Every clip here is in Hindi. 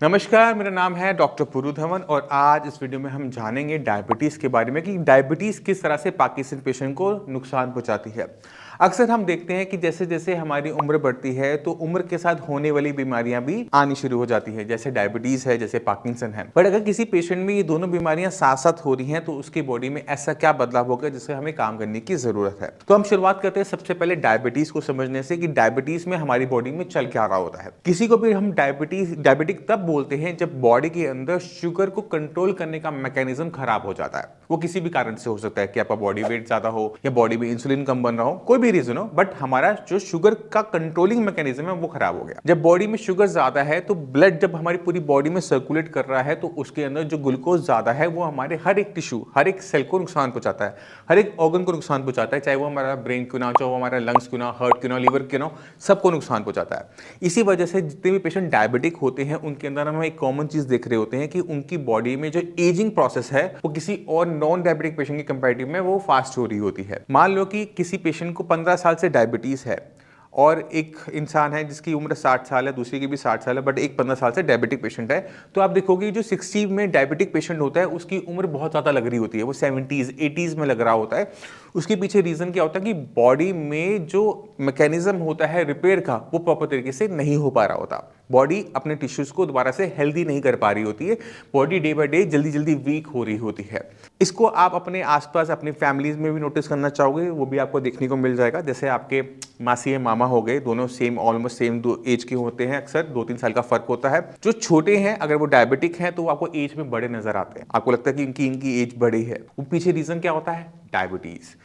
नमस्कार, मेरा नाम है डॉक्टर पुरु धवन और आज इस वीडियो में हम जानेंगे डायबिटीज़ के बारे में कि डायबिटीज़ किस तरह से पार्किंसन पेशेंट को नुकसान पहुंचाती है। अक्सर हम देखते हैं कि जैसे जैसे हमारी उम्र बढ़ती है तो उम्र के साथ होने वाली बीमारियां भी आनी शुरू हो जाती है, जैसे डायबिटीज़ है, जैसे पार्किंसन है। बट अगर किसी पेशेंट में ये दोनों बीमारियां साथ साथ हो रही हैं तो उसकी बॉडी में ऐसा क्या बदलाव होगा जिससे हमें काम करने की ज़रूरत है। तो हम शुरुआत करते हैं सबसे पहले डायबिटीज़ को समझने से कि डायबिटीज़ में हमारी बॉडी में चल क्या रहा होता है। किसी को भी हम डायबिटिक तब बोलते हैं जब बॉडी के अंदर शुगर को कंट्रोल करने का मैकेनिज्म खराब हो जाता है। वो किसी भी कारण से हो सकता है कि आपका बॉडी वेट ज्यादा हो या बॉडी में इंसुलिन कम बन रहा हो, कोई भी रीजन हो, बट हमारा जो शुगर का कंट्रोलिंग मैकेनिज्म है वो खराब हो गया। जब बॉडी में शुगर ज्यादा है तो ब्लड जब हमारी पूरी बॉडी में सर्कुलेट कर रहा है तो उसके अंदर जो ग्लूकोज ज्यादा है वो हमारे हर एक टिश्यू, हर एक सेल को नुकसान पहुंचाता है, हर एक ऑर्गन को नुकसान पहुंचाता है, चाहे वो हमारा ब्रेन क्यों ना, चाहे वो हमारा लंग्स क्यों ना, हार्ट क्यों ना, लीवर क्यों ना, सबको नुकसान पहुंचाता है। इसी वजह से जितने भी पेशेंट डायबिटिक होते हैं उनके अंदर हम एक कॉमन चीज देख रहे होते हैं कि उनकी बॉडी में जो एजिंग प्रोसेस है वो किसी और नॉन डायबिटिक पेशेंट के कंपैरेटिव में वो फास्ट हो रही होती है। मान लो कि किसी पेशेंट को 15 साल से डायबिटीज है और एक इंसान है जिसकी उम्र 60 साल है, दूसरी की भी 60 साल है, बट एक 15 साल से डायबिटिक पेशेंट है, तो आप देखोगे जो 60 में डायबिटिक पेशेंट होता है उसकी उम्र बहुत ज़्यादा लग रही होती है, वो 70s 80s में लग रहा होता है। उसके पीछे रीज़न क्या होता है कि बॉडी में जो मैकेनिज्म होता है रिपेयर का वो प्रॉपर तरीके से नहीं हो पा रहा होता। बॉडी अपने टिश्यूज़ को दोबारा से हेल्दी नहीं कर पा रही होती है, बॉडी डे बाय डे जल्दी जल्दी वीक हो रही होती है। इसको आप अपने आसपास अपनी फैमिलीज में भी नोटिस करना चाहोगे, वो भी आपको देखने को मिल जाएगा। जैसे आपके मासी या मामा हो गए, दोनों सेम ऑलमोस्ट सेम दो एज के होते हैं, अक्सर 2-3 साल का फर्क होता है। जो छोटे हैं अगर वो डायबिटिक हैं तो आपको एज में बड़े नजर आते हैं, आपको लगता है कि इनकी एज बड़ी है। वो पीछे रीजन क्या होता है? डायबिटीज।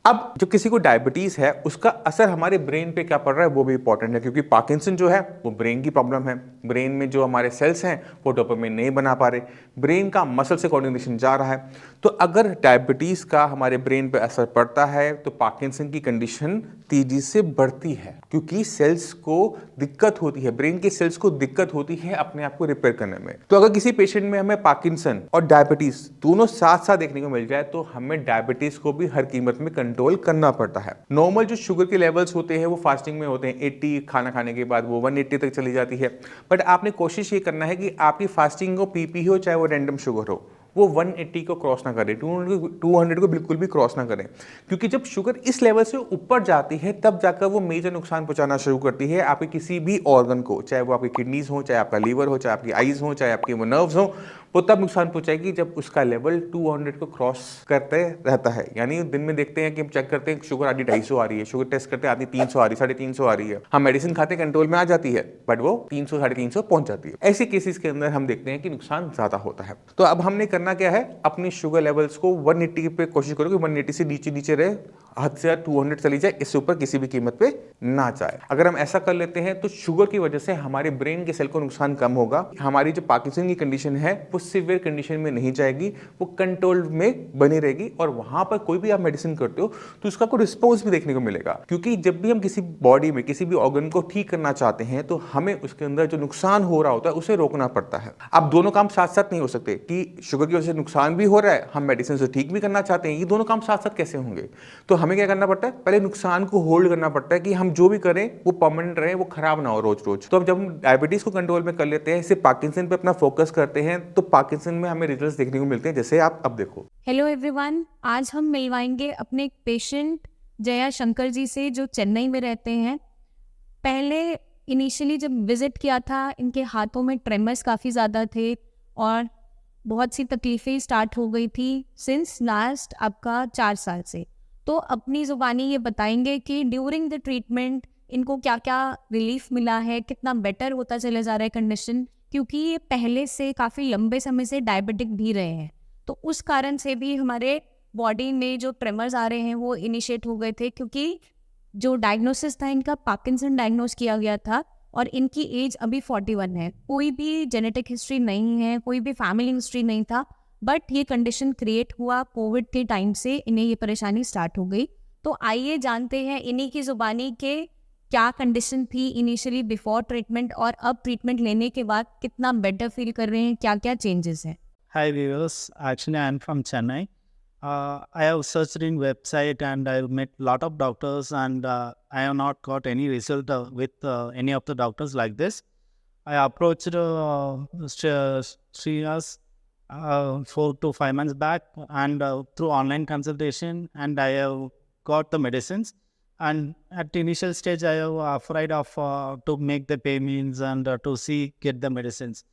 अब जो किसी को डायबिटीज है उसका असर हमारे ब्रेन पे क्या पड़ रहा है वो भी इंपॉर्टेंट है, क्योंकि पार्किंसन जो है वो ब्रेन की प्रॉब्लम है। ब्रेन में जो हमारे सेल्स हैं वो डोपामिन नहीं बना पा रहे, ब्रेन का मसल से कोऑर्डिनेशन जा रहा है। तो अगर डायबिटीज का हमारे ब्रेन पे असर पड़ता है तो पार्किंसन की कंडीशन तेजी से बढ़ती है, क्योंकि सेल्स को दिक्कत होती है, ब्रेन के सेल्स को दिक्कत होती है अपने आप को रिपेयर करने में। तो अगर किसी पेशेंट में हमें पार्किंसन और डायबिटीज दोनों साथ साथ देखने को मिल जाए तो हमें डायबिटीज को भी हर कीमत में कंट्रोल करना पड़ता है। नॉर्मल जो शुगर के लेवल्स होते हैं वो फास्टिंग में होते हैं 80, खाना खाने के बाद वो 180 तक चली जाती है। बट आपने कोशिश ये करना है कि आपकी फास्टिंग हो, पीपी हो, चाहे वो रैंडम शुगर हो, वो 180 को क्रॉस ना करें, 200 को बिल्कुल भी क्रॉस ना करें, क्योंकि जब शुगर इस लेवल से ऊपर जाती है तब जाकर वो मेजर नुकसान पहुंचाना शुरू करती है आपके किसी भी ऑर्गन को, चाहे वो आपकी किडनीज हो, चाहे आपका लीवर हो, चाहे आपकी आईज हो, चाहे आपकी वो नर्व्स हो। वो तब नुकसान पहुंचाएगी जब उसका लेवल 200 को क्रॉस करते रहता है। यानी दिन में देखते हैं कि हम चेक करते हैं शुगर आदि 250 आ रही है, शुगर टेस्ट करते हैं आदि 300 आ रही है, 350 आ रही है, हम मेडिसिन खाते कंट्रोल में आ जाती है, बट वो 300 350 पहुंच जाती है। ऐसे केसेस के अंदर हम देखते हैं कि नुकसान ज्यादा होता है। तो अब हमने करना क्या है, अपनी शुगर लेवल्स को 180 पे कोशिश करो कि 180 से नीचे नीचे रहे, हद से 200 चली जाए, इससे ऊपर किसी भी कीमत पे ना जाए। अगर हम ऐसा कर लेते हैं तो शुगर की वजह से हमारे ब्रेन के सेल को नुकसान कम होगा, हमारी जो पार्किंसन की कंडीशन है वो सीवियर कंडीशन में नहीं जाएगी, वो कंट्रोल में बनी रहेगी। और वहां पर कोई भी आप मेडिसिन करते हो तो उसका कोई रिस्पॉन्स भी देखने को मिलेगा, क्योंकि जब भी हम किसी बॉडी में किसी भी ऑर्गन को ठीक करना चाहते हैं तो हमें उसके अंदर जो नुकसान हो रहा होता है उसे रोकना पड़ता है। अब दोनों काम साथ साथ नहीं हो सकते कि शुगर की वजह से नुकसान भी हो रहा है, हम मेडिसिन से ठीक भी करना चाहते हैं, ये दोनों काम साथ साथ कैसे होंगे? तो हमें क्या करना पड़ता है, पहले नुकसान को होल्ड करना पड़ता है कि हम जो भी करें वो परमानेंट रहे, वो खराब ना हो रोज रोज। तो अब जब हम डायबिटीज को कंट्रोल में कर लेते हैं, सिर्फ पार्किंसन पे अपना फोकस करते हैं, तो पार्किंसन में हमें रिजल्ट्स देखने को मिलते हैं, जैसे आप अब देखो। हेलो एवरीवन, आज हम मिलवाएंगे अपने एक पेशेंट जया शंकर जी से जो चेन्नई में रहते हैं। पहले इनिशियली जब विजिट किया था इनके हाथों में ट्रेमर्स काफ़ी ज़्यादा थे और बहुत सी तकलीफ़ें स्टार्ट हो गई थी सिंस लास्ट आपका 4 साल से। तो अपनी ज़ुबानी ये बताएंगे कि ड्यूरिंग द ट्रीटमेंट इनको क्या क्या रिलीफ मिला है, कितना बेटर होता चले जा रहा है कंडीशन, क्योंकि ये पहले से काफ़ी लंबे समय से डायबिटिक भी रहे हैं। तो उस कारण से भी हमारे बॉडी में जो ट्रेमर्स आ रहे हैं वो इनिशिएट हो गए थे, क्योंकि जो डायग्नोसिस था इनका पार्किंसन डायग्नोस किया गया था और इनकी एज अभी 41 है। कोई भी जेनेटिक हिस्ट्री नहीं है, कोई भी फैमिली हिस्ट्री नहीं था, बट ये कंडीशन क्रिएट हुआ कोविड के टाइम से, इन्हें ये परेशानी स्टार्ट हो गई। तो आइए जानते हैं इन्हीं की जुबानी के क्या कंडीशन थी इनिशियली बिफोर ट्रीटमेंट और अब ट्रीटमेंट लेने के बाद कितना बेटर फील कर रहे हैं, क्या क्या चेंजेस हैं। Hi viewers, actually I'm from Chennai. I have searched in website and I've met lot of doctors and I have not got any result with any of the doctors like this. I approached Sriyas 4 to 5 months back, and through online consultation, and I have got the medicines. And at the initial stage, I was afraid of to make the payments and to get the medicines.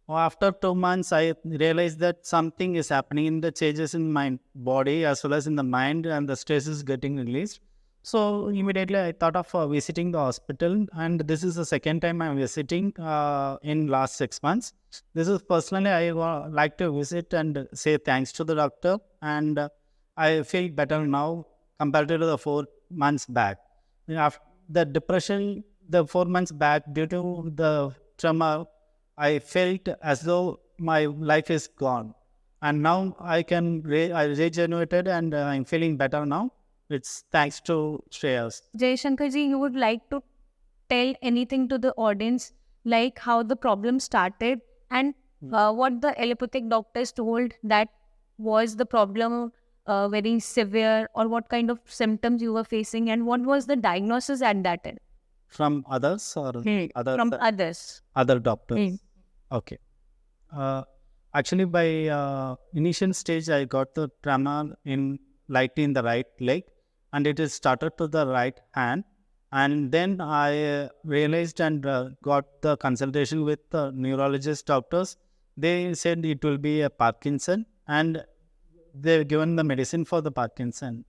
After 2 months, I realized that something is happening in the changes in my body as well as in the mind, and the stress is getting released. So immediately I thought of visiting the hospital, and this is the second time I'm visiting in last 6 months. This is personally I like to visit and say thanks to the doctor, and I feel better now compared to the 4 months back. After the depression, the 4 months back, due to the trauma, I felt as though my life is gone, and now I regenerated, and I'm feeling better now. It's thanks to Shreyas. Jayashankar ji, you would like to tell anything to the audience, like how the problem started and what the allopathic doctors told that was the problem very severe, or what kind of symptoms you were facing, and what was the diagnosis at that time? From others or others? From others. Other doctors. Okay. Actually, by initial stage, I got the trauma lightly in the right leg, and it is started to the right hand. And then I realized and got the consultation with the neurologist doctors. They said it will be a Parkinson, and they've given the medicine for the Parkinson.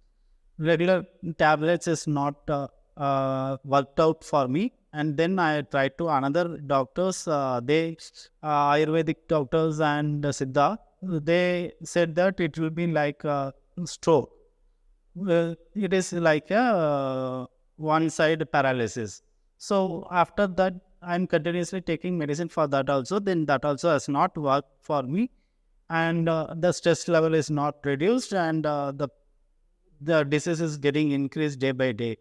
Regular tablets is not worked out for me. And then I tried to another doctors, Ayurvedic doctors and Siddha. They said that it will be like a stroke. It is like a one-side paralysis. So after that, I'm continuously taking medicine for that also. Then that also has not worked for me, and the stress level is not reduced, and the disease is getting increased day by day.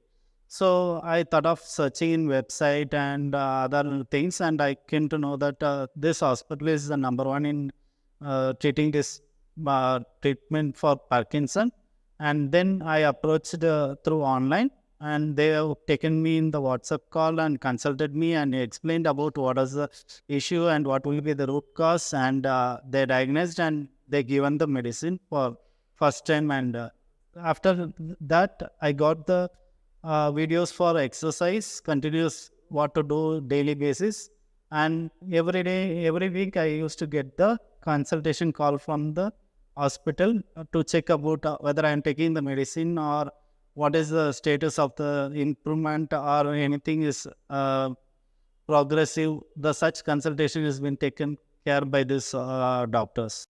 So I thought of searching in website and other things, and I came to know that this hospital is the number one in treating this treatment for Parkinson. And then I approached through online, and they have taken me in the WhatsApp call and consulted me and explained about what is the issue and what will be the root cause, and they diagnosed and they given the medicine for first time. And after that, I got the videos for exercise, continuous what to do daily basis, and every week I used to get the consultation call from the hospital to check about whether I am taking the medicine or what is the status of the improvement or anything is progressive. The such consultation has been taken care by this doctors.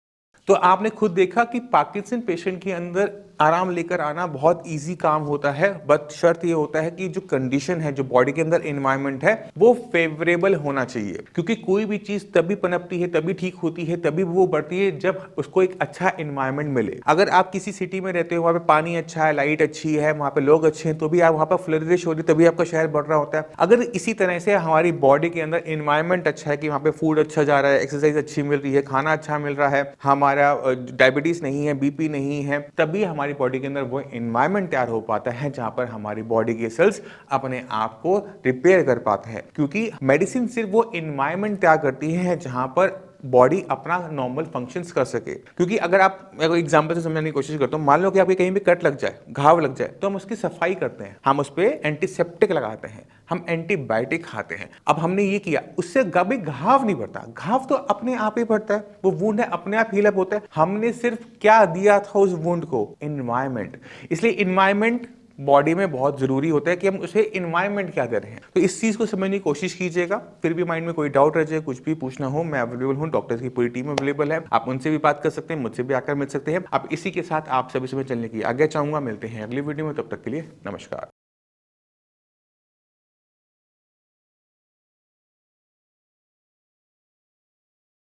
तो आपने खुद देखा कि पार्किंसन पेशेंट के अंदर आराम लेकर आना बहुत इजी काम होता है, बट शर्त ये होता है कि जो कंडीशन है, जो बॉडी के अंदर एनवायरनमेंट है, वो फेवरेबल होना चाहिए। क्योंकि कोई भी चीज तभी पनपती है, तभी ठीक होती है, तभी वो बढ़ती है जब उसको एक अच्छा एनवायरनमेंट मिले। अगर आप किसी सिटी में रहते हो, वहाँ पे पानी अच्छा है, लाइट अच्छी है, वहाँ पे लोग अच्छे हैं, तो भी आप वहाँ पर फ्लरिश हो रही है, तभी आपका शहर बढ़ रहा होता है। अगर इसी तरह से हमारी बॉडी के अंदर एनवायरनमेंट अच्छा है कि वहाँ पे फूड अच्छा जा रहा है, एक्सरसाइज अच्छी मिल रही है, खाना अच्छा मिल रहा है, हमारा डायबिटीज नहीं है, बीपी नहीं है, तभी हमारी बॉडी के अंदर वो एनवायरनमेंट तैयार हो पाता है जहां पर हमारी बॉडी के सेल्स अपने आप को रिपेयर कर पाते हैं। क्योंकि मेडिसिन सिर्फ वो एनवायरनमेंट तैयार करती है जहां पर बॉडी अपना नॉर्मल फंक्शंस कर सके। क्योंकि अगर आप एग्जांपल से समझाने की कोशिश करता हूँ, मान लो कि आपके कहीं भी कट लग जाए, घाव लग जाए, तो हम उसकी सफाई करते हैं, हम उस पर एंटीसेप्टिक लगाते हैं, हम एंटीबायोटिक खाते हैं। अब हमने ये किया, उससे कभी घाव नहीं बढ़ता, घाव तो अपने आप ही बढ़ता है, वो वुंड है अपने आप हील अप होता है। हमने सिर्फ क्या दिया था उस वुंड को? एनवायरनमेंट। इसलिए एनवायरनमेंट बॉडी में बहुत जरूरी होता है कि हम उसे एनवायरनमेंट क्या दे रहे हैं। तो इस चीज को समझने की कोशिश कीजिएगा। फिर भी माइंड में कोई डाउट रह जाए, कुछ भी पूछना हो, मैं अवेलेबल हूँ, डॉक्टर्स की पूरी टीम अवेलेबल है, आप उनसे भी बात कर सकते हैं, मुझसे भी आकर मिल सकते हैं। अब इसी के साथ आप सभी से मैं चलने की आज्ञा चाहूंगा। मिलते हैं अगली वीडियो में, तब तक के लिए नमस्कार।